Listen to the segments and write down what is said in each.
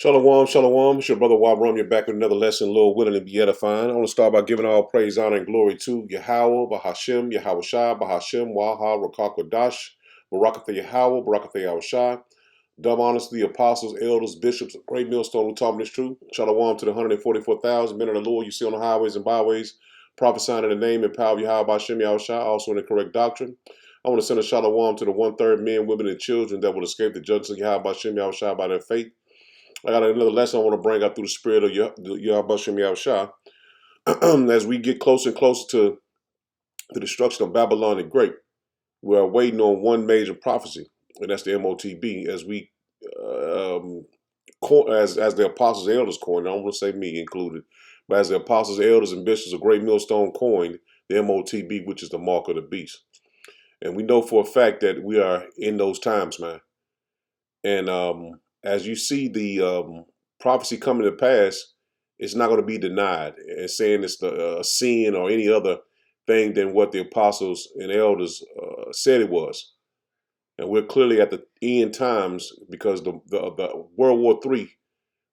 Shalom, shalom. It's your brother Wabram. You're back with another lesson, Lord willing, and be edifying. I want to start by giving all praise, honor, and glory to Yahweh, Bahashem, Yahweh Shai, Bahashem, Waha, Rakakwadash, Barakatha Yahweh, Barakatha Yahweh Shai. Double honors to the apostles, elders, bishops, great millstone who taught me this truth. Shalom to the 144,000 men of the Lord you see on the highways and byways, prophesying in the name and power of Yahweh, Bahashem, Yahweh Shai, also in the correct doctrine. I want to send a shalom to the 1/3 men, women, and children that will escape the judgment of Yahweh, Bahashem, Yahweh Shai by their faith. I got another lesson I want to bring out through the spirit of Yahweh Shem Yahushua as we get closer and closer to the destruction of Babylon the Great. We are waiting on one major prophecy, and that's the MOTB. As we, as the apostles, elders coined, I don't want to say me included, but as the apostles, elders, and bishops of Great Millstone coined the MOTB, which is the mark of the beast. And we know for a fact that we are in those times, man. And as you see the prophecy coming to pass, it's not going to be denied and saying it's the sin or any other thing than what the apostles and elders said it was. And we're clearly at the end times because the World War III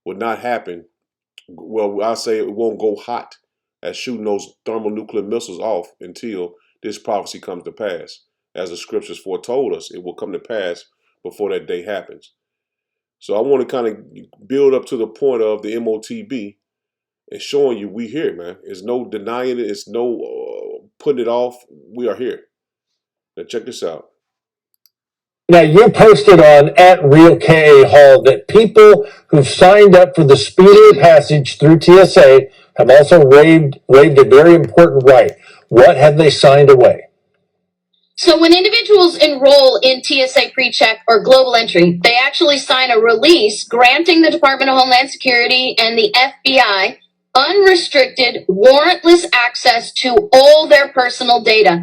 would not happen. Well, I say it won't go hot as shooting those thermonuclear missiles off until this prophecy comes to pass. As the scriptures foretold us, it will come to pass before that day happens. So I want to kind of build up to the point of the MOTB and showing you we here, man. There's no denying it. It's no putting it off. We are here. Now check this out. Now, you posted on @RealKAHall that people who've signed up for the speedier passage through TSA have also waived a very important right. What have they signed away? So when individuals enroll in TSA PreCheck or Global Entry, they actually sign a release granting the Department of Homeland Security and the FBI unrestricted, warrantless access to all their personal data.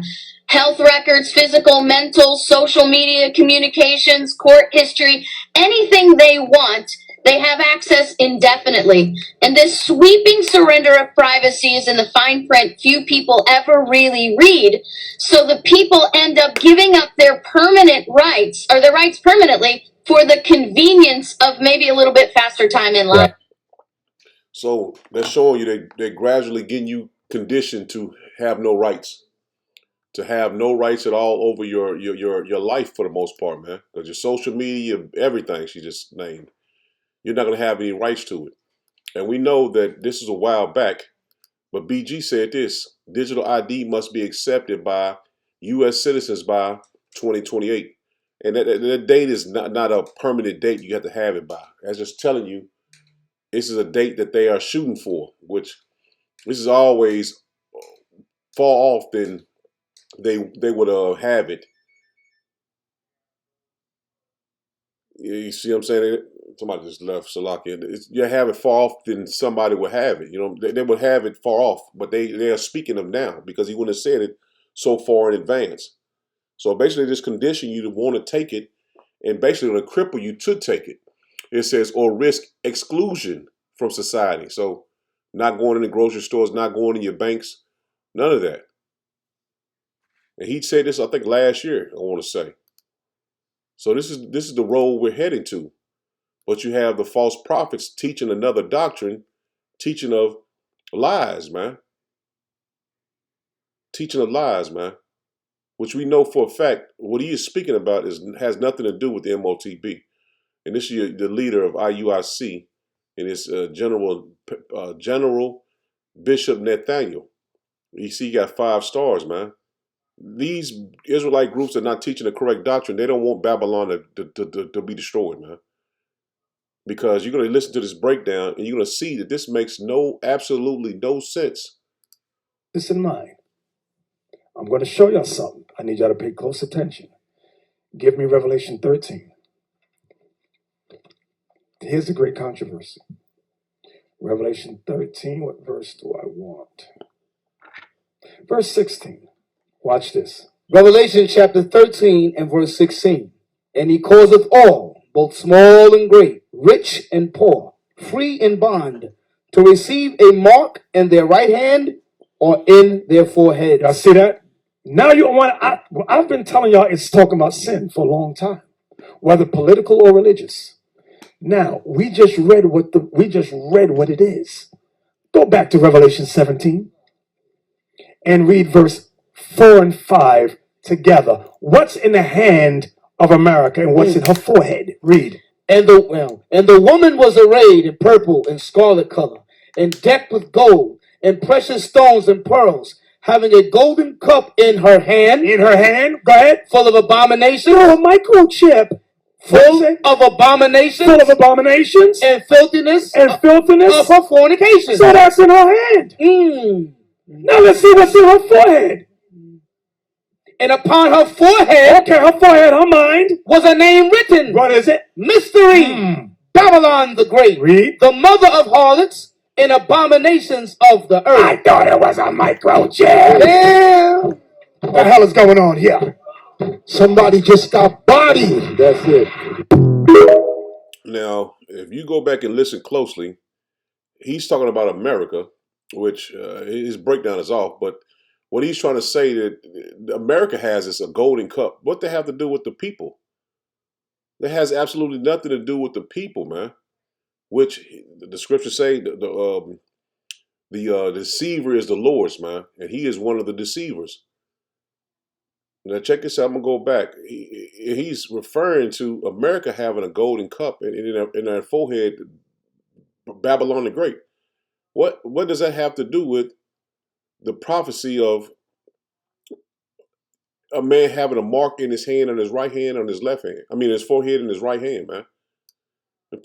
Health records, physical, mental, social media, communications, court history, anything they want, they have access indefinitely. And this sweeping surrender of privacy is in the fine print few people ever really read. So the people end up giving up their permanent rights, or their rights permanently, for the convenience of maybe a little bit faster time in line. So they're showing you they're gradually getting you conditioned to have no rights. To have no rights at all over your life for the most part, man. Because your social media, everything she just named, you're not going to have any rights to it. And we know that this is a while back, but BG said this: digital ID must be accepted by U.S. citizens by 2028. And that date is not a permanent date you have to have it by. That's just telling you this is a date that they are shooting for, which this is always far off than they would have it. You see what I'm saying? Somebody just left Salakia. You have it far off than somebody would have it. You know, they would have it far off, but they are speaking of now because he wouldn't have said it so far in advance. So basically, this condition you to want to take it, and basically to cripple you to take it. It says or risk exclusion from society. So not going in the grocery stores, not going in your banks, none of that. And he said this, I think, last year, I want to say. So this is the road we're heading to. But you have the false prophets teaching another doctrine, teaching of lies, man. Teaching of lies, man. Which we know for a fact, what he is speaking about has nothing to do with the MOTB. And this is the leader of IUIC, and it's General Bishop Nathaniel. You see, he got 5 stars, man. These Israelite groups are not teaching the correct doctrine. They don't want Babylon to be destroyed, man. Because you're going to listen to this breakdown and you're going to see that this makes absolutely no sense. This in mind. I'm going to show y'all something. I need y'all to pay close attention. Give me Revelation 13. Here's the great controversy. Revelation 13, what verse do I want? Verse 16. Watch this. Revelation chapter 13 and verse 16. And he causeth all, both small and great, rich and poor, free and bond, to receive a mark in their right hand or in their forehead. Y'all see that? Now you want I've been telling y'all it's talking about sin for a long time, whether political or religious. Now, we just read what it is. Go back to Revelation 17 and read verse 4 and 5 together. What's in the hand of America and what's in her forehead? Read. And the woman was arrayed in purple and scarlet color, and decked with gold and precious stones and pearls, having a golden cup in her hand. In her hand, go ahead. Full of abominations. No, a microchip. Full of abominations. Full of abominations and filthiness. and filthiness Of her fornication. So that's in her hand. Now let's see what's in her forehead. And upon her forehead. Okay, her forehead, her mind. Was a name written. What is it? Mystery. Babylon the Great. Read. The mother of harlots and abominations of the earth. I thought it was a microchip. Yeah. What the hell is going on here? Somebody just got bodied. That's it. Now, if you go back and listen closely, he's talking about America, which his breakdown is off, but what he's trying to say that America has is a golden cup. What they have to do with the people? That has absolutely nothing to do with the people, man. Which the scriptures say the deceiver is the Lord's, man, and he is one of the deceivers. Now check this out. I'm gonna go back. He's referring to America having a golden cup and in their forehead, Babylon the Great. What does that have to do with the prophecy of a man having a mark in his hand, on his right hand, on his left hand? I mean, his forehead and his right hand, man.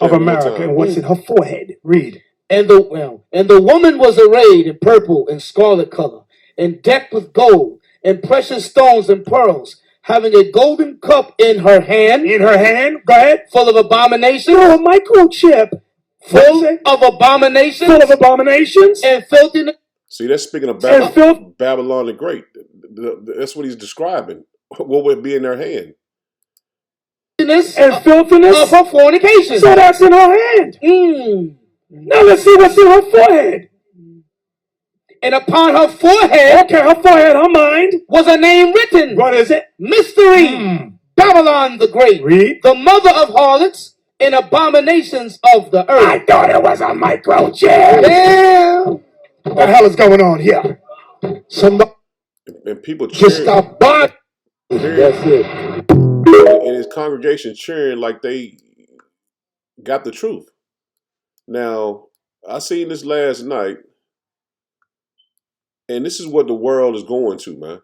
Of America and what's in her forehead? Read. And the woman was arrayed in purple and scarlet color, and decked with gold and precious stones and pearls, having a golden cup in her hand. In her hand, go ahead. Full of abominations. No, a microchip. Full of abominations. Full of abominations and filthiness. See, that's speaking of Babylon the Great. That's what he's describing. What would be in their hand? And filthiness of her fornication. So that's in her hand. Now let's see what's in her forehead. And upon her forehead. Okay, her forehead, her mind. Was a name written. What is it? Mystery. Babylon the Great. Read. The mother of harlots and abominations of the earth. I thought it was a microchip. Yeah. What the hell is going on here? Somebody and people just got bodied. That's it. And his congregation cheering like they got the truth. Now, I seen this last night, and this is what the world is going to, man.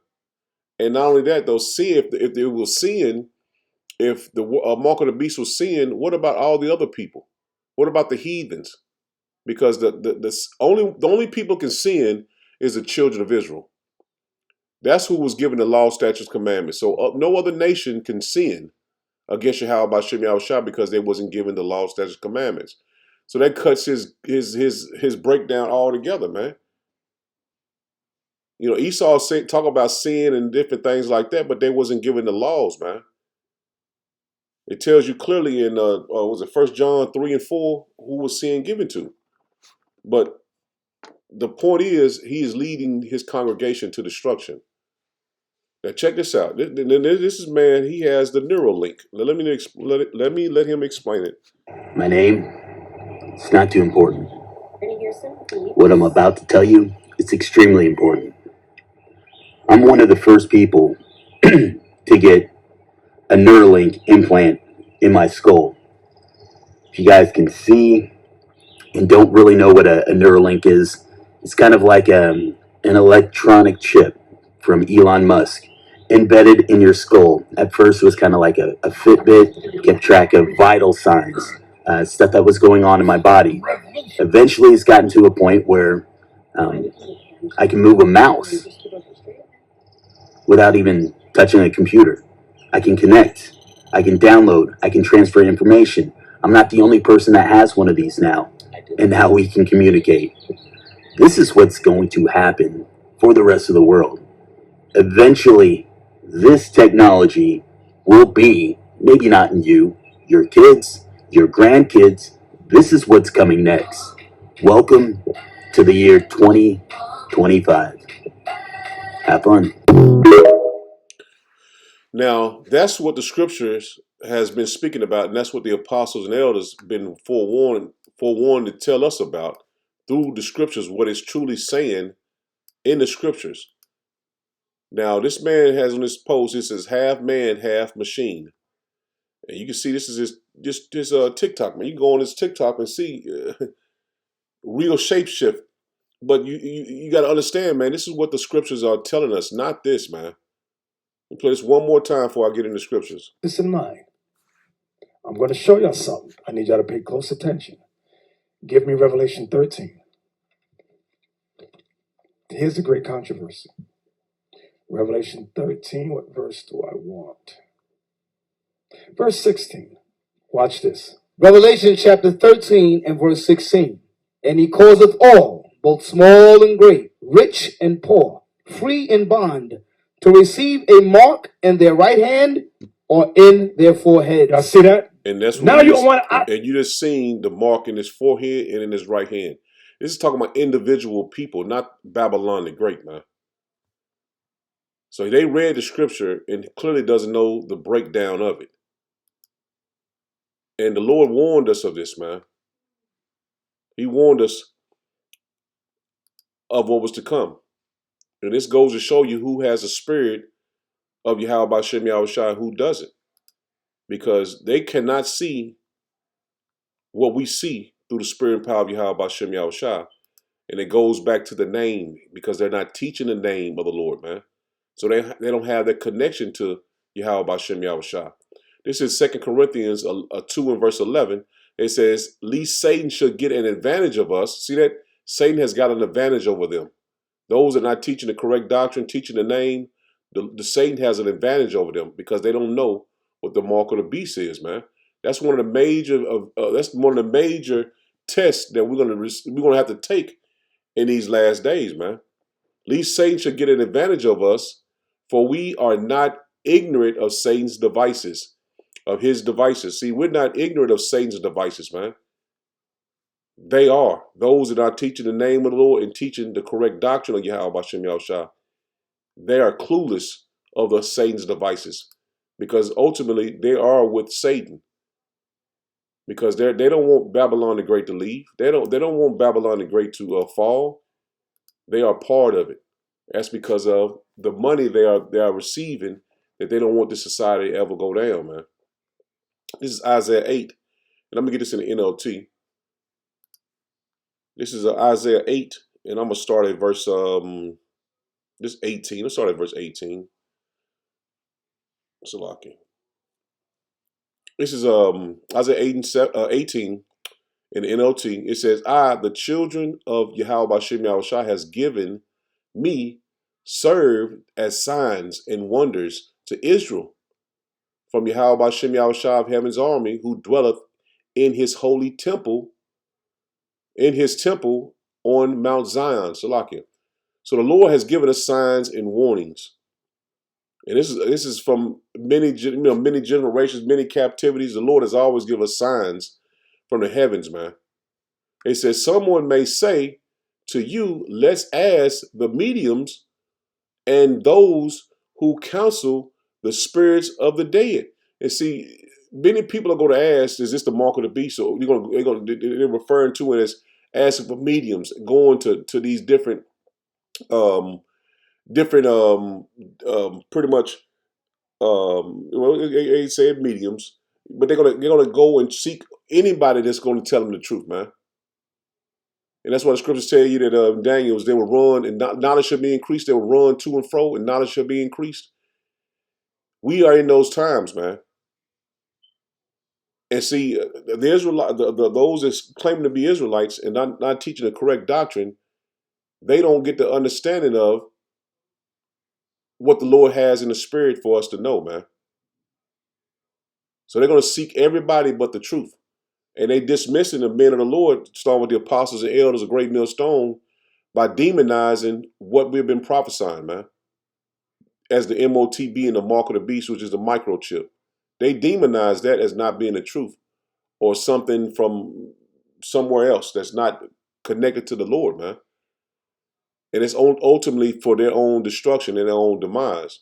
And not only that, though, see if they were seeing, if the mark of the beast was seeing, what about all the other people? What about the heathens? Because the only people can sin is the children of Israel. That's who was given the law, statutes, commandments. So no other nation can sin against Yahweh B'Shem Yahushua because they wasn't given the law, statutes, commandments. So that cuts his breakdown all together, man. You know, Esau talk about sin and different things like that, but they wasn't given the laws, man. It tells you clearly in was it 1 John 3 and 4 who was sin given to. But the point is, he is leading his congregation to destruction. Now check this out. This is man. He has the Neuralink. Now let me let him explain it. My name, it's not too important. What I'm about to tell you, it's extremely important. I'm one of the first people to get a Neuralink implant in my skull. If you guys can see and don't really know what a Neuralink is, it's kind of like an electronic chip from Elon Musk embedded in your skull. At first it was kind of like a Fitbit, kept track of vital signs, stuff that was going on in my body. Eventually it's gotten to a point where I can move a mouse without even touching a computer. I can connect, I can download, I can transfer information. I'm not the only person that has one of these now, and now we can communicate. This is what's going to happen for the rest of the world. Eventually, this technology will be, maybe not in you, your kids, your grandkids. This is what's coming next. Welcome to the year 2025. Have fun. Now, that's what the scriptures has been speaking about, and that's what the apostles and elders been forewarned to tell us about through the scriptures, what it's truly saying in the scriptures. Now, this man has on his post, it says half man, half machine. And you can see this is his TikTok, man. You can go on his TikTok and see real shapeshift. But you got to understand, man, this is what the scriptures are telling us, not this, man. Let me play this one more time before I get into scriptures. This in mind. I'm going to show y'all something. I need y'all to pay close attention. Give me Revelation 13. Here's the great controversy. Revelation 13, what verse do I want? Verse 16. Watch this. Revelation chapter 13 and verse 16. And he causeth all, both small and great, rich and poor, free and bond, to receive a mark in their right hand or in their forehead. Y'all see that? And that's what Now you don't want and you just seen the mark in his forehead and in his right hand. This is talking about individual people, not Babylon the Great, man. So they read the scripture and clearly doesn't know the breakdown of it. And the Lord warned us of this, man. He warned us of what was to come. And this goes to show you who has a spirit of Yahweh Bashem Yahushua and who doesn't. Because they cannot see what we see through the spirit and power of Yahweh Bashem Yahushua. And it goes back to the name, because they're not teaching the name of the Lord, man. So they don't have that connection to Yahweh Bashem Yahushua. This is 2 Corinthians 2 and verse 11. It says, lest Satan should get an advantage of us. See that? Satan has got an advantage over them. Those that are not teaching the correct doctrine, teaching the name, the Satan has an advantage over them because they don't know what the mark of the beast is, man. That's one of the major tests that we're gonna have to take in these last days, man. Lest Satan should get an advantage of us, for we are not ignorant of Satan's devices, of his devices. See, we're not ignorant of Satan's devices, man. They are. Those that are teaching the name of the Lord and teaching the correct doctrine of Yahweh Bashem Yahushua, they are clueless of the Satan's devices, because ultimately they are with Satan. Because they don't want Babylon the Great to leave. They don't want Babylon the Great to fall. They are part of it. That's because of the money they are receiving, that they don't want this society to ever go down, man. This is Isaiah 8. And I'm going to get this in the NLT. This is Isaiah 8. And I'm going to start at verse 18. Let's start at verse 18. Salaki. This is Isaiah 18 in the NLT. It says, I, the children of Yahweh Bashem Yahushua, has given me, served as signs and wonders to Israel, from Yahweh Bashem Yahushua of heaven's army, who dwelleth in his holy temple, on Mount Zion, Salakia. So the Lord has given us signs and warnings. And this is from many generations, many captivities. The Lord has always given us signs from the heavens, man. It says, someone may say to you, let's ask the mediums and those who counsel the spirits of the dead. And see, many people are going to ask, is this the mark of the beast? So they're referring to it as asking for mediums, going to these different pretty much they said mediums, but they're gonna go and seek anybody that's going to tell them the truth, man. And that's why the scriptures tell you that Daniel's, they will run and knowledge shall be increased. They will run to and fro and knowledge shall be increased. We are in those times, man. And see, the Israelite, those that claim to be Israelites and not teaching the correct doctrine, they don't get the understanding of what the Lord has in the spirit for us to know, man. So they're going to seek everybody but the truth. And they dismissing the men of the Lord, starting with the apostles and elders of Great Millstone, by demonizing what we've been prophesying, man, as the MOTB and the mark of the beast, which is the microchip. They demonize that as not being the truth, or something from somewhere else that's not connected to the Lord, man. And it's ultimately for their own destruction and their own demise.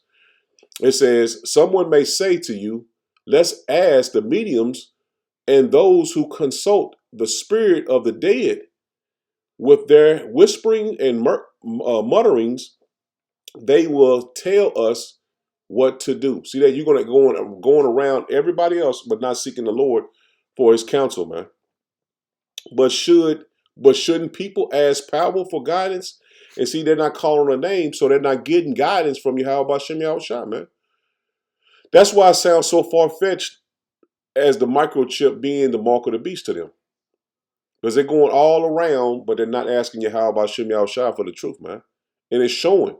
It says, someone may say to you, let's ask the mediums and those who consult the spirit of the dead with their whispering and mutterings. They will tell us what to do. See that you're going to going around everybody else, but not seeking the Lord for His counsel, man. But shouldn't people ask power for guidance? And see, they're not calling a name, so they're not getting guidance from Yahweh Bashem Yahushua, man. That's why it sounds so far-fetched as the microchip being the mark of the beast to them. Because they're going all around, but they're not asking Yahweh Bashem Yahushua for the truth, man. And it's showing.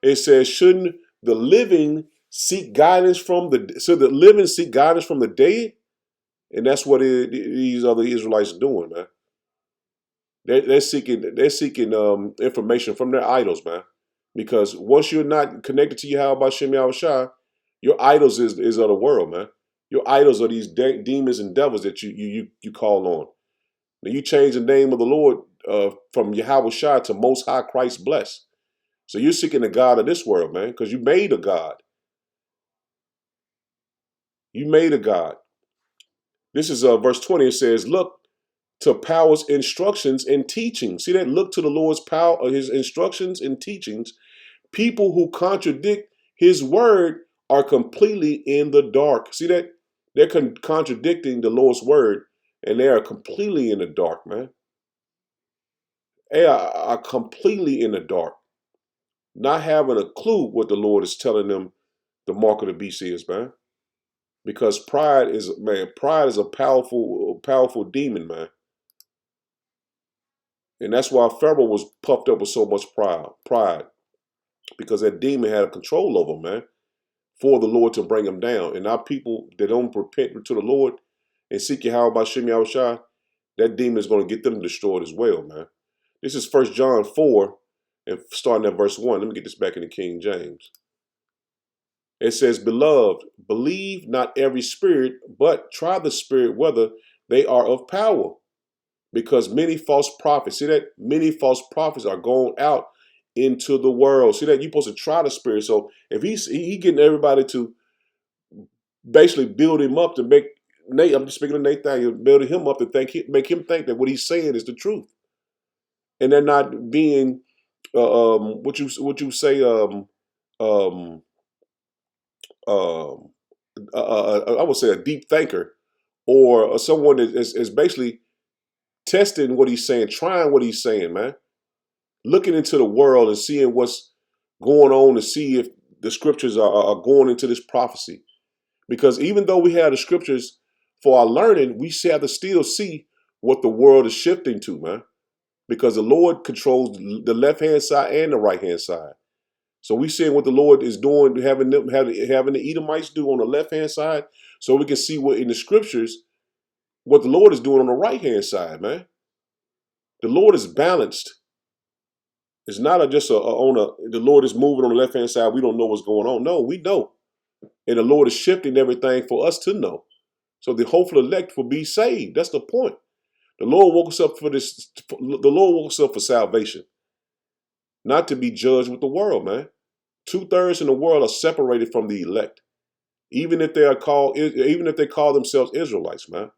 It says, shouldn't the living seek guidance from the dead? And that's what these other Israelites are doing, man. They're seeking information from their idols, man. Because once you're not connected to Yahweh Bashem Yahushua, your idols is of the world, man. Your idols are these demons and devils that you call on. Now you change the name of the Lord from Yahweh Shai to Most High Christ Bless. So you're seeking the God of this world, man, because you made a God. You made a God. This is verse 20. It says, look to power's instructions and teachings. See that? Look to the Lord's power, His instructions and teachings. People who contradict His word are completely in the dark. See that? They're contradicting the Lord's word, and they are completely in the dark, man. They are completely in the dark, not having a clue what the Lord is telling them the mark of the beast is, man. Because pride is a powerful demon, man. And that's why Pharaoh was puffed up with so much pride. Because that demon had a control over him, man, for the Lord to bring him down. And our people that don't repent to the Lord and seek Yahweh Bashem Yahushua, that demon is going to get them destroyed as well, man. This is 1 John 4, and starting at verse 1. Let me get this back in the King James. It says, beloved, believe not every spirit, but try the spirit whether they are of power. Because many false prophets, see that? Many false prophets are going out into the world. See that? You're supposed to try the spirit. So if he getting everybody to basically build him up to make Nate, I'm just speaking of Nathan, building him up to make him think that what he's saying is the truth. And they're not being what you say I would say a deep thinker, or someone that is basically testing what he's saying, trying what he's saying, man. Looking into the world and seeing what's going on to see if the scriptures are going into this prophecy. Because even though we have the scriptures for our learning, we have to still see what the world is shifting to, man. Because the Lord controls the left-hand side and the right-hand side. So we seeing what the Lord is doing, having the Edomites do on the left-hand side, so we can see what in the scriptures, what the Lord is doing on the right-hand side, man. The Lord is balanced. It's not the Lord is moving on the left-hand side. We don't know what's going on. No, we know. And the Lord is shifting everything for us to know. So the hopeful elect will be saved. That's the point. The Lord woke us up for this. The Lord woke us up for salvation. Not to be judged with the world, man. 2/3 in the world are separated from the elect. Even if they call themselves Israelites, man.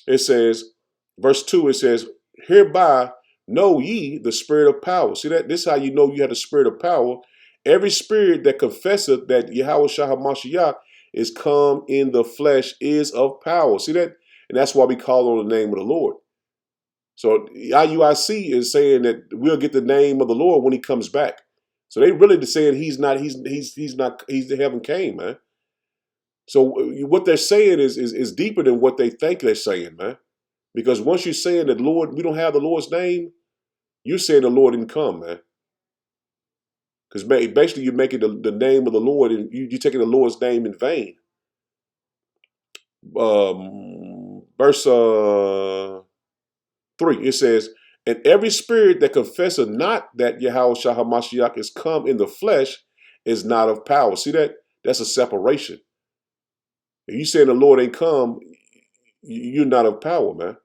It says, verse 2, it says, hereby know ye the spirit of power. See that? This is how you know you have the spirit of power. Every spirit that confesseth that Yahweh Shah HaMashiach is come in the flesh is of power. See that? And that's why we call on the name of the Lord. So IUIC is saying that we'll get the name of the Lord when He comes back. So they really saying he haven't came, man. So what they're saying is deeper than what they think they're saying, man. Because once you're saying that Lord, we don't have the Lord's name, you're saying the Lord didn't come, man. Because basically you're making the name of the Lord, and you're taking the Lord's name in vain. Verse 3, it says, and every spirit that confesseth not that Yahweh Shah HaMashiach is come in the flesh is not of power. See that? That's a separation. If you saying the Lord ain't come, you're not of power, man.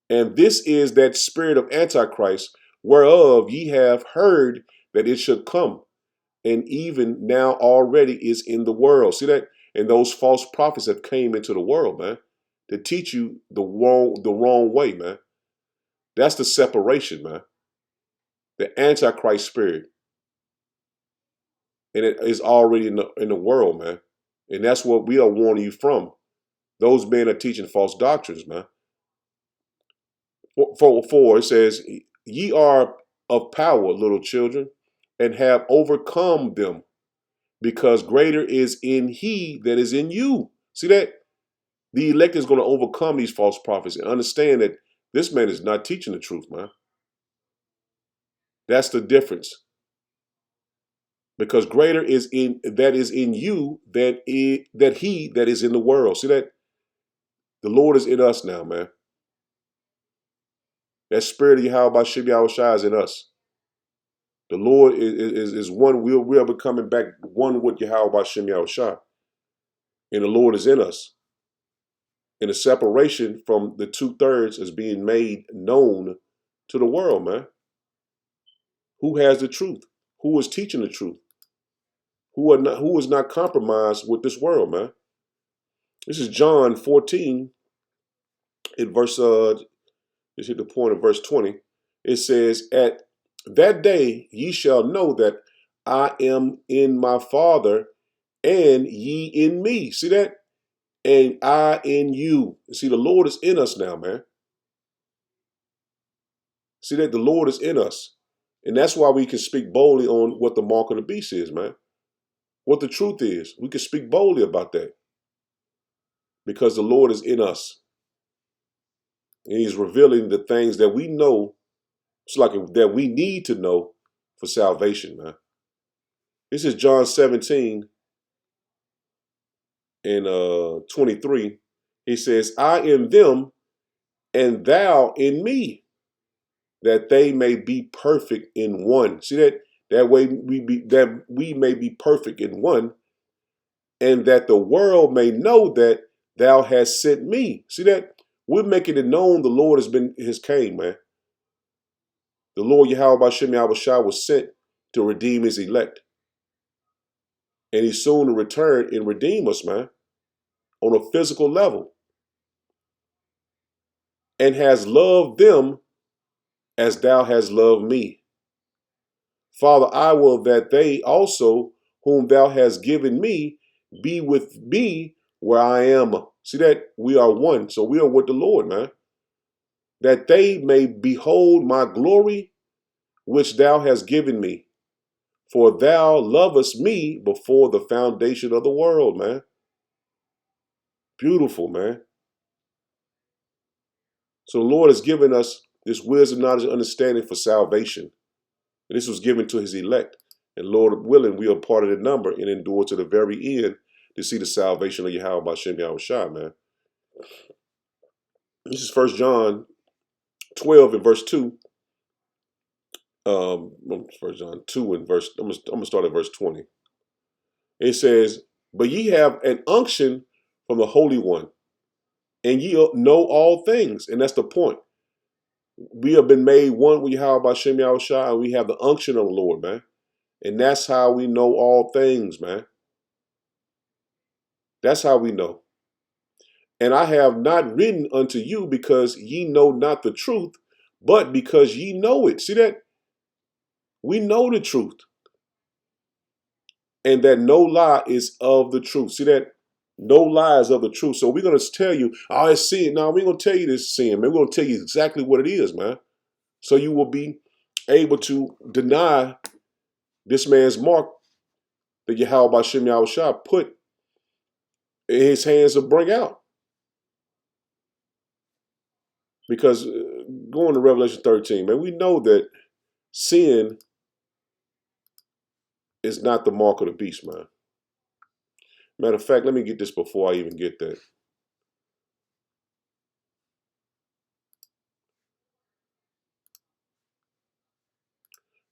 And this is that spirit of Antichrist, whereof ye have heard that it should come. and even now already is in the world. See that? And those false prophets have came into the world, man, to teach you the wrong way, man. That's the separation, man. The Antichrist spirit. And it is already in the world, man. And that's what we are warning you from. Those men are teaching false doctrines, man. For it says, ye are of power, little children, and have overcome them, because greater is in he that is in you. See that? The elect is going to overcome these false prophets and understand that this man is not teaching the truth, man. That's the difference. Because greater is in you than he that is in the world. See that? The Lord is in us now, man. That spirit of Yahweh Bashim Yahushua is in us. The Lord is one. We are becoming back one with Yahweh Bashim Yahushua. And the Lord is in us. And the separation from the 2/3 is being made known to the world, man. Who has the truth? Who is teaching the truth? Who is not compromised with this world, man? This is John 14, in verse let's hit the point of verse 20. It says, at that day ye shall know that I am in my Father, and ye in me. See that? And I in you. See, the Lord is in us now, man. See that? The Lord is in us. And that's why we can speak boldly on what the mark of the beast is, man. What the truth is. We can speak boldly about that. Because the Lord is in us. And he's revealing the things that we know, it's like that we need to know for salvation, man. This is John 17 and 23. He says, I in them and thou in me, that they may be perfect in one. See that? That way we may be perfect in one, and that the world may know that thou hast sent me. See that? We're making it known the Lord has came, man. The Lord Yahweh Bashim Yahushua was sent to redeem his elect. And he's soon to return and redeem us, man, on a physical level. And has loved them as thou hast loved me. Father, I will that they also, whom thou hast given me, be with me where I am. See that? We are one. So we are with the Lord, man. That they may behold my glory, which thou hast given me. For thou lovest me before the foundation of the world, man. Beautiful, man. So the Lord has given us this wisdom, knowledge, and understanding for salvation. And this was given to his elect. And Lord willing, we are part of the number and endure to the very end to see the salvation of Yahweh Bashim Yahushua, man. This is 1 John 12 and verse 2. 1 John 2 and verse, I'm gonna start at verse 20. It says, but ye have an unction from the Holy One, and ye know all things. And that's the point. We have been made one with Yahweh Bashim Yahushua, and we have the unction of the Lord, man. And that's how we know all things, man. That's how we know. And I have not written unto you because ye know not the truth, but because ye know it. See that? We know the truth. And that no lie is of the truth. See that? No lie is of the truth. So we're going to tell you, oh, it's sin. No, we're going to tell you this sin, man. We're going to tell you exactly what it is, man. So you will be able to deny this man's mark that Yahweh Bashim Yahushua put in his hands to bring out. Because going to Revelation 13, man, we know that sin is not the mark of the beast, man. Matter of fact, let me get this before I even get that.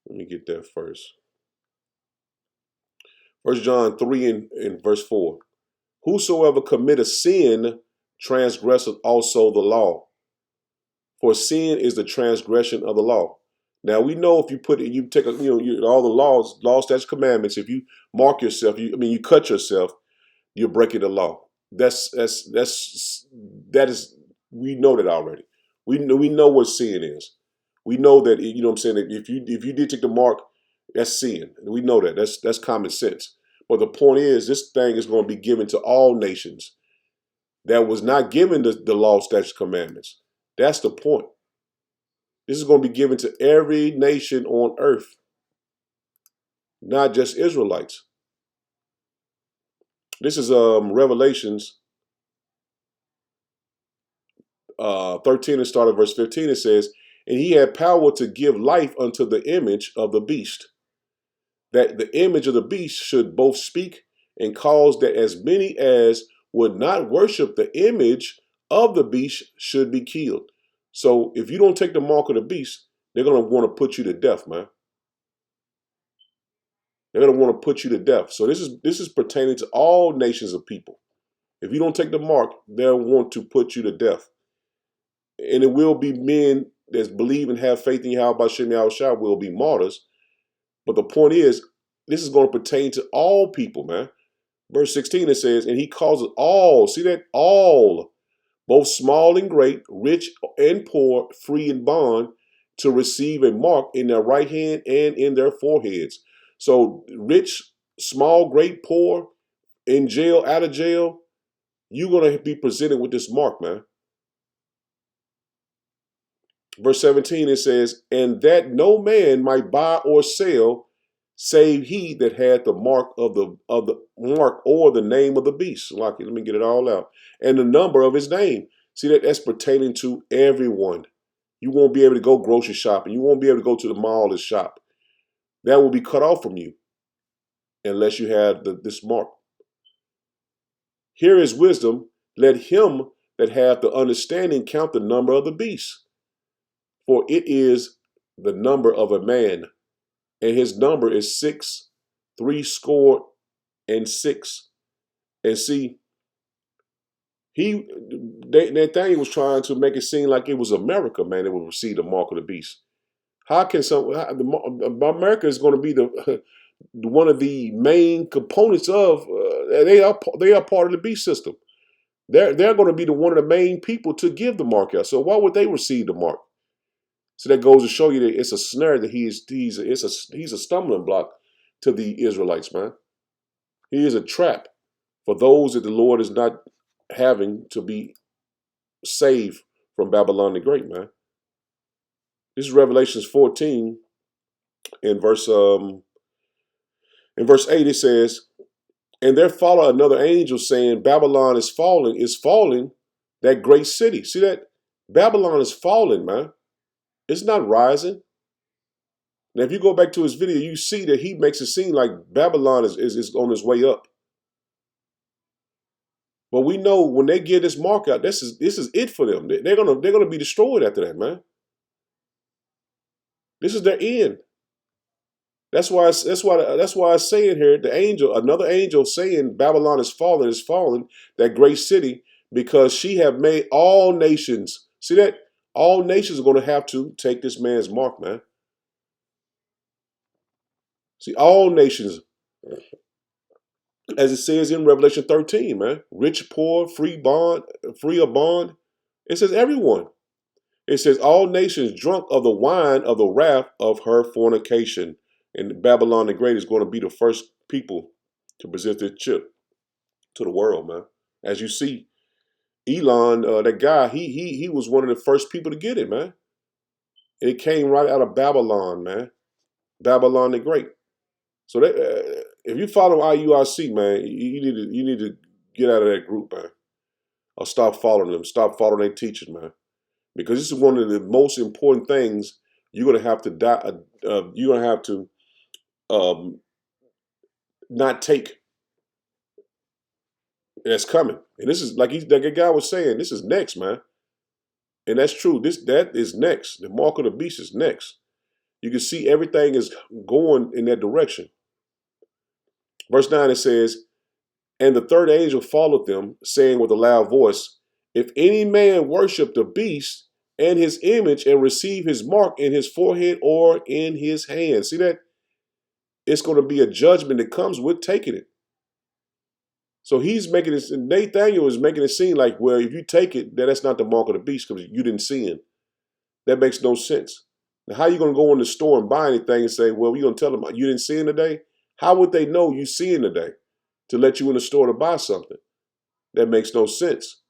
Let me get that first. 1 John 3 and verse 4. Whosoever committeth sin transgresseth also the law. For sin is the transgression of the law. Now we know if you take all the laws, statutes, commandments. If you mark yourself, you cut yourself, you're breaking the law. That is we know that already. We know what sin is. We know that what I'm saying. That if you did take the mark, that's sin. We know that. That's common sense. But the point is, this thing is going to be given to all nations that was not given the law, statutes, commandments. That's the point. This is going to be given to every nation on earth, not just Israelites. This is Revelations 13 and start at verse 15. It says, and he had power to give life unto the image of the beast, that the image of the beast should both speak and cause that as many as would not worship the image of the beast should be killed. So if you don't take the mark of the beast, they're going to want to put you to death, man. They're going to want to put you to death. So this is pertaining to all nations of people. If you don't take the mark, they'll want to put you to death. And it will be men that believe and have faith in Yahweh Shem Yahushua will be martyrs. But the point is, this is going to pertain to all people, man. Verse 16, it says, and he causes all, see that? All, both small and great, rich and poor, free and bond, to receive a mark in their right hand and in their foreheads. So rich, small, great, poor, in jail, out of jail, you're going to be presented with this mark, man. Verse 17, it says, and that no man might buy or sell, save he that had the mark of the mark or the name of the beast. Let me get it all out. And the number of his name. See, that's pertaining to everyone. You won't be able to go grocery shopping. You won't be able to go to the mall and shop. That will be cut off from you unless you have this mark. Here is wisdom. Let him that hath the understanding count the number of the beast. For it is the number of a man, and his number is 666. And see, Nathaniel was trying to make it seem like it was America, man, that would receive the mark of the beast. How can America is going to be the one of the main components of they are part of the beast system. They're going to be one of the main people to give the mark out. So why would they receive the mark? So that goes to show you that it's a snare that he's a stumbling block to the Israelites, man. He is a trap for those that the Lord is not having to be saved from Babylon the Great, man. This is Revelations 14 in verse 8. It says, and there followed another angel saying, Babylon is falling, that great city. See that? Babylon is falling, man. It's not rising. Now, if you go back to his video, you see that he makes it seem like Babylon is on its way up. But we know when they give this mark out, this is it for them. They're gonna be destroyed after that, man. This is their end. That's why I say in here, another angel saying Babylon is fallen, that great city, because she have made all nations. See that? All nations are going to have to take this man's mark, man. See, all nations, as it says in Revelation 13, man, rich, poor, free or bond. It says everyone. It says all nations drunk of the wine of the wrath of her fornication. And Babylon the Great is going to be the first people to present this chip to the world, man. As you see, Elon, that guy, he was one of the first people to get it, man. It came right out of Babylon, man. Babylon the Great. So that, if you follow IUIC, man, you need to get out of that group, man, or stop following them. Stop following their teaching, man, because this is one of the most important things you're gonna have to die. You're gonna have to not take. That's coming, and this is like the guy was saying. This is next, man, and that's true. That is next. The mark of the beast is next. You can see everything is going in that direction. Verse 9, it says, and the third angel followed them, saying with a loud voice, if any man worship the beast and his image and receive his mark in his forehead or in his hand. See that? It's going to be a judgment that comes with taking it. So he's making it, Nathaniel is making it seem like, well, if you take it, that's not the mark of the beast because you didn't sin. That makes no sense. Now, how are you going to go in the store and buy anything and say, well, you're going to tell them you didn't sin today? How would they know you sin today to let you in the store to buy something? That makes no sense.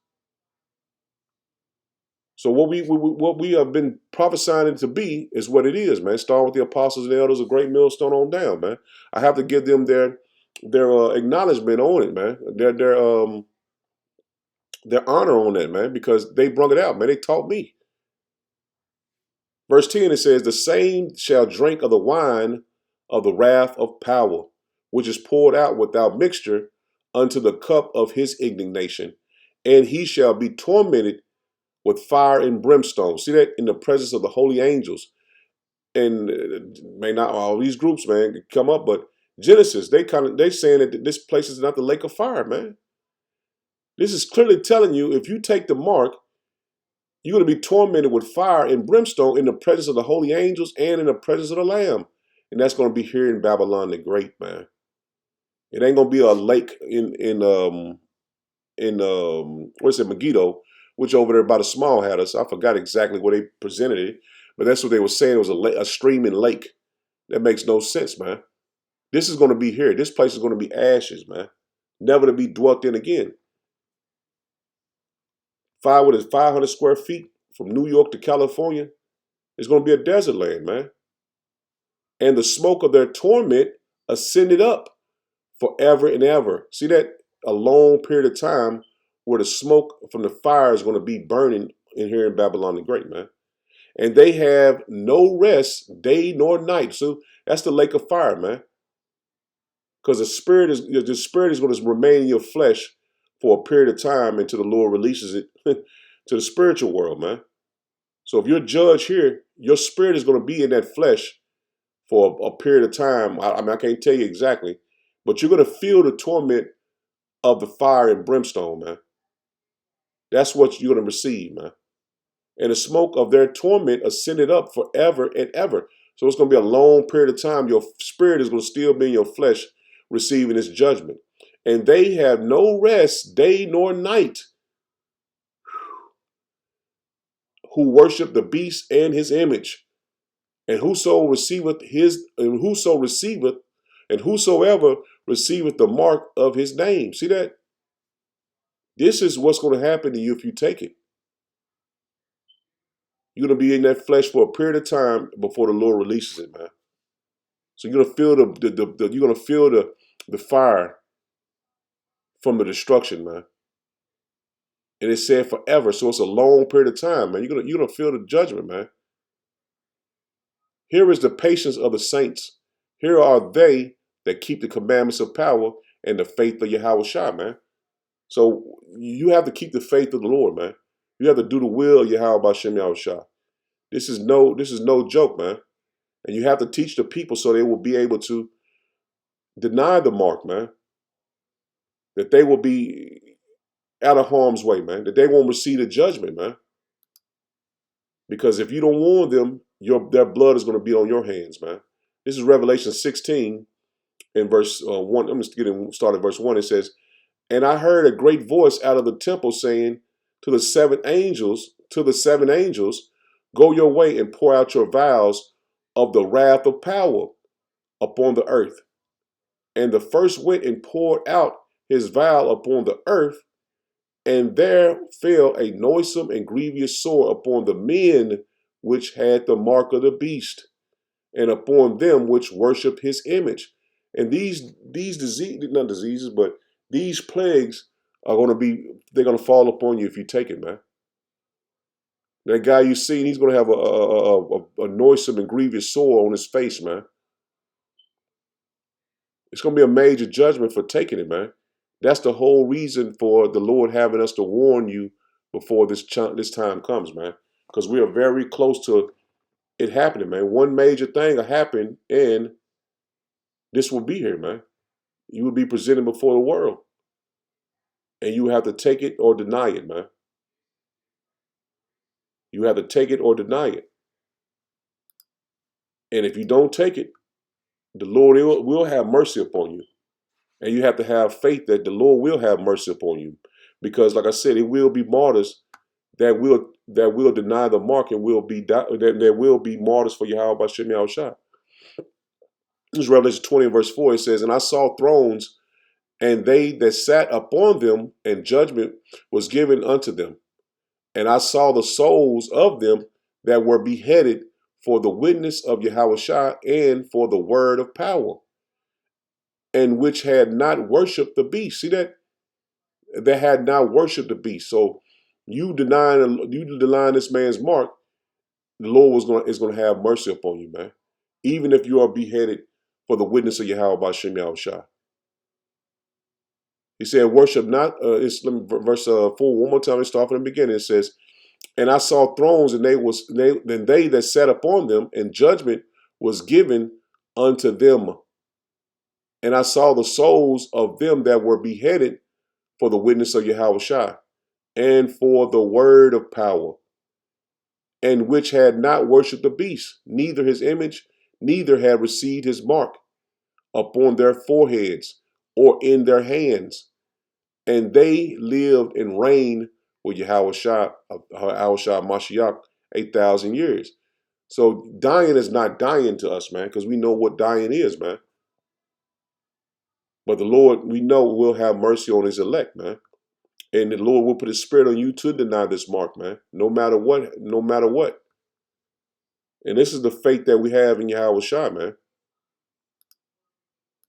So what we have been prophesying it to be is what it is, man. Starting with the apostles and the elders of Great Millstone on down, man. I have to give them their acknowledgement on it, man. Their honor on that, man, because they brought it out, man. They taught me. Verse 10, it says, the same shall drink of the wine of the wrath of power, which is poured out without mixture unto the cup of his indignation, and he shall be tormented with fire and brimstone. See that? In the presence of the holy angels. And may not all these groups, man, come up, but Genesis, they saying that this place is not the lake of fire, man. This is clearly telling you, if you take the mark, you're going to be tormented with fire and brimstone in the presence of the holy angels and in the presence of the Lamb. And that's going to be here in Babylon the Great, man. It ain't going to be a lake in Megiddo, which over there by the Small Hatters. I forgot exactly where they presented it, but that's what they were saying. It was a streaming lake. That makes no sense, man. This is going to be here. This place is going to be ashes, man. Never to be dwelt in again. 500 square feet from New York to California. It's going to be a desert land, man. And the smoke of their torment ascended up forever and ever. See that? A long period of time where the smoke from the fire is going to be burning in here in Babylon the Great, man. And they have no rest day nor night. So that's the lake of fire, man. Because the spirit is going to remain in your flesh for a period of time until the Lord releases it to the spiritual world, man. So if you're judged here, your spirit is going to be in that flesh for a period of time. I mean, I can't tell you exactly, but you're going to feel the torment of the fire and brimstone, man. That's what you're going to receive, man. And the smoke of their torment ascended up forever and ever. So it's going to be a long period of time. Your spirit is going to still be in your flesh receiving this judgment. And they have no rest day nor night who worship the beast and his image. And whosoever receiveth the mark of his name. See that? This is what's going to happen to you if you take it. You're going to be in that flesh for a period of time before the Lord releases it, man. So you're going to feel the fire from the destruction, man. And it said forever, so it's a long period of time, man. You're gonna feel the judgment, man. Here is the patience of the saints. Here are they that keep the commandments of power and the faith of Yahweh Shah, man. So you have to keep the faith of the Lord, man. You have to do the will of Yahweh Bashem Yahweh Shah. This is no joke, man. And you have to teach the people so they will be able to deny the mark, man. That they will be out of harm's way, man. That they won't receive the judgment, man. Because if you don't warn them, their blood is going to be on your hands, man. This is Revelation 16 in verse 1. I'm just getting started at verse 1. It says, and I heard a great voice out of the temple saying to the seven angels, go your way and pour out your vials of the wrath of power upon the earth. And the first went and poured out his vial upon the earth, and there fell a noisome and grievous sore upon the men which had the mark of the beast, and upon them which worship his image. And these plagues are they're going to fall upon you if you take it, man. That guy you see, he's going to have a noisome and grievous sore on his face, man. It's going to be a major judgment for taking it, man. That's the whole reason for the Lord having us to warn you before this time comes, man. Because we are very close to it happening, man. One major thing will happen, and this will be here, man. You will be presented before the world. And you have to take it or deny it, man. You have to take it or deny it. And if you don't take it, the Lord will have mercy upon you. And you have to have faith that the Lord will have mercy upon you. Because like I said, it will be martyrs that will deny the mark and that will be martyrs for Yahweh B'Shem Yahushua. This is Revelation 20 and verse 4. It says, and I saw thrones, and they that sat upon them, and judgment was given unto them. And I saw the souls of them that were beheaded for the witness of Yahushua and for the word of power, and which had not worshipped the beast. See that? They had not worshipped the beast. So you denying this man's mark, the Lord is going to have mercy upon you, man. Even if you are beheaded for the witness of Yahweh B'Shem Yahushua. He said, worship not, verse 4, one more time, let's start from the beginning. It says, and I saw thrones, and they that sat upon them, and judgment was given unto them. And I saw the souls of them that were beheaded for the witness of Yahushua, and for the word of power, and which had not worshipped the beast, neither his image, neither had received his mark upon their foreheads or in their hands. And they lived and reigned with Yahushua Mashiach 8,000 years. So dying is not dying to us, man, because we know what dying is, man. But the Lord, we know, will have mercy on his elect, man. And the Lord will put his spirit on you to deny this mark, man. No matter what. And this is the faith that we have in Yahushua, man.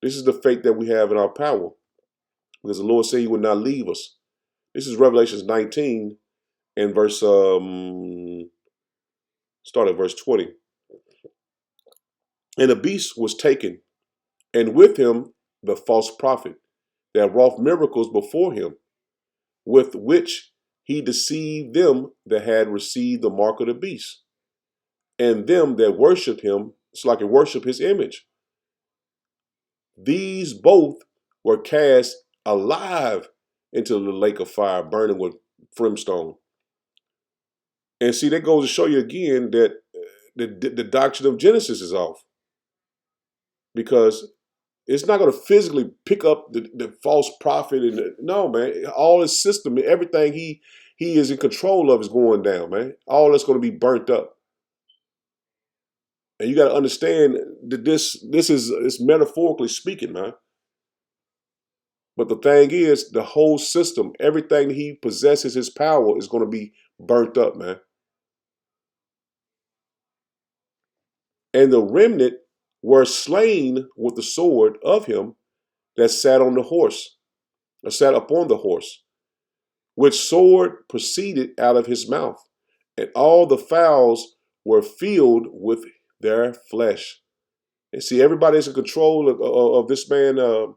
This is the faith that we have in our power. Because the Lord said he would not leave us. This is Revelations 19 and start at verse 20. And the beast was taken, and with him the false prophet that wrought miracles before him, with which he deceived them that had received the mark of the beast, and them that worshipped him, it's like it worship his image. These both were cast alive into the lake of fire, burning with brimstone. And see, that goes to show you again that the doctrine of Genesis is off. Because it's not going to physically pick up the false prophet. No, man. All his system, everything he is in control of is going down, man. All that's going to be burnt up. And you got to understand that this is metaphorically speaking, man. But the thing is, the whole system, everything that he possesses, his power, is going to be burnt up, man. And the remnant were slain with the sword of him that sat on the horse, or sat upon the horse, which sword proceeded out of his mouth, and all the fowls were filled with their flesh. And see, everybody's in control of this man.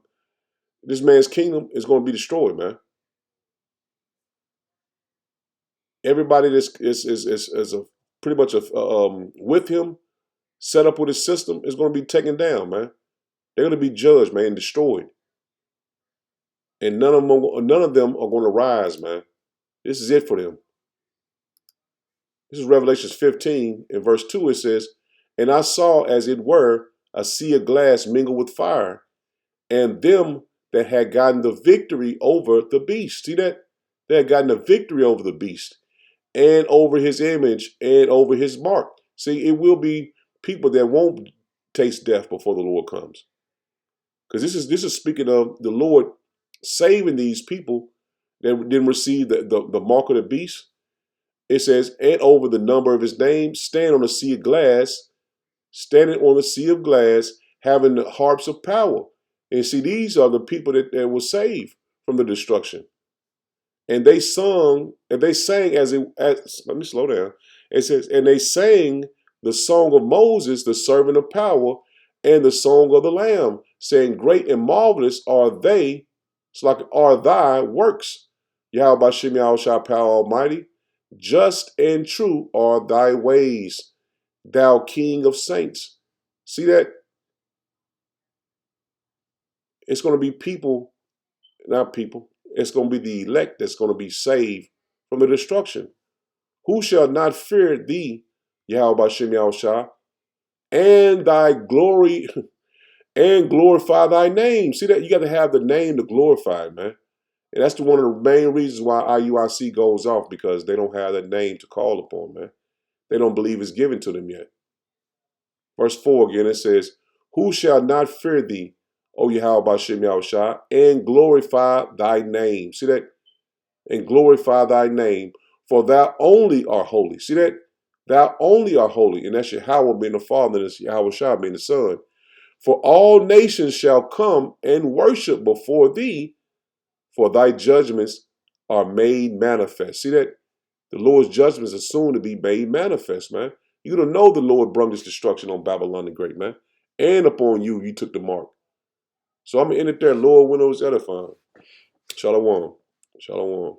This man's kingdom is going to be destroyed, man. Everybody that is pretty much with him, set up with his system, is going to be taken down, man. They're going to be judged, man, and destroyed. And none of them are going to rise, man. This is it for them. This is Revelation 15 in verse 2. It says, and I saw as it were a sea of glass mingled with fire, and them that had gotten the victory over the beast. See that? They had gotten the victory over the beast and over his image and over his mark. See, it will be people that won't taste death before the Lord comes. Because this is speaking of the Lord saving these people that didn't receive the mark of the beast. It says, and over the number of his name, stand on the sea of glass, standing on the sea of glass, having the harps of power. And see, these are the people that were saved from the destruction. And they sang let me slow down. It says, and they sang the song of Moses, the servant of power, and the song of the Lamb, saying, great and marvelous are they, it's like are thy works, Yahweh B'Shem Yahushua Power Almighty. Just and true are thy ways, thou King of saints. See that? It's going to be people, not people. It's going to be the elect that's going to be saved from the destruction. Who shall not fear thee, Yahweh Bashem Yahushua, and thy glory and glorify thy name? See that? You got to have the name to glorify, man. And that's one of the main reasons why IUIC goes off, because they don't have that name to call upon, man. They don't believe it's given to them yet. Verse 4 again, it says, who shall not fear thee, O Yahweh Bashem Yahushua, and glorify thy name? See that? And glorify thy name, for thou only art holy. See that? Thou only art holy. And that's Yahweh being the Father, and it's Yahushua being the Son. For all nations shall come and worship before thee, for thy judgments are made manifest. See that? The Lord's judgments are soon to be made manifest, man. You don't know the Lord brought this destruction on Babylon the Great, man. And upon you, you took the mark. So I'm going to end it there. Lord, when it was edifying. Shalom. Shalom.